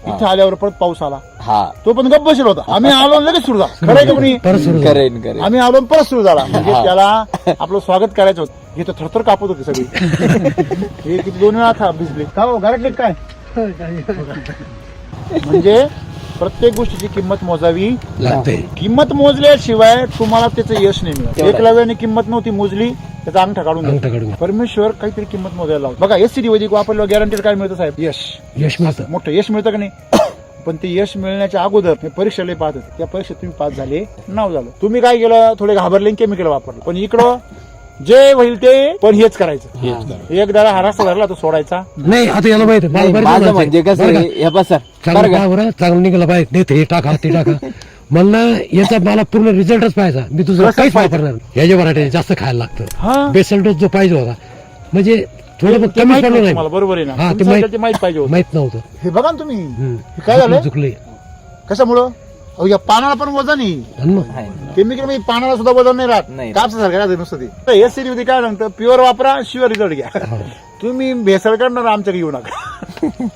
इथे आल्यावर परत पाऊस आला, हा तो पण गप्प बसेल होता. आम्ही आलो आणि लगेच सुरू झाला. खरंय का कोणी? करेन आम्ही आलो आणि परत सुरू झाला. म्हणजे त्याला आपलं स्वागत करायचं होतं. हे तर थरथर कापत होते सगळी. हे किती 2 वेळा था भिजले का हो घरातले काय. म्हणजे प्रत्येक गोष्टीची किंमत मोजावी लागते. किंमत मोजल्याशिवाय तुम्हाला त्याचं यश नाही मिळत. एकलव्याने किंमत नव्हती मोजली, त्याचा अंगठा काढून घ्या. परमेश्वर काहीतरी किंमत मोजायला लावतो. बघा एससीडी वैदिक वापरल्यावर गॅरंटेड काय मिळतं साहेब? यश मिळतं. मोठं यश मिळतं का नाही? पण ते यश मिळण्याच्या अगोदर मी परीक्षेला पाहत होते. त्या परीक्षेत तुम्ही पास झाले, नाव झालं. तुम्ही काय केलं? थोडे घाबरले, केमिकल वापरलं. पण इकडं जे होईल ते पण हेच करायचं. एकदा हा रस्ता धरला तो सोडायचा नाही. आता याला माहिती माझं म्हणजे कसं हे बसा चांगलं निघाला पाहिजे. नाही ते टाका ते टाका म्हणलं याचा मला पूर्ण रिझल्टच पाहिजे. मी तुझं काहीच वापरणार. ह्याच्या मराठी जास्त खायला लागतं. बेसल डोस जो पाहिजे होता म्हणजे थोडं कमी पडलं नाही. बरोबर आहे हा, ना? ते माहित पाहिजे होतं. माहित नव्हतं. हे बघा ना तुम्ही, हे काय झालं? चुकले. कशामुळं? अहो या पानाला पण वजन आहे. केमिकल मध्ये पानाला सुद्धा वजन नाही राहत. नाही. कापसासारखं राहते नुसतं ते. एससीडी मध्ये काय सांगतं? प्युअर वापरा, शिवर रिझल्ट घ्या. तुम्ही भेसळ करणार, आमच्याकडे येऊ नका.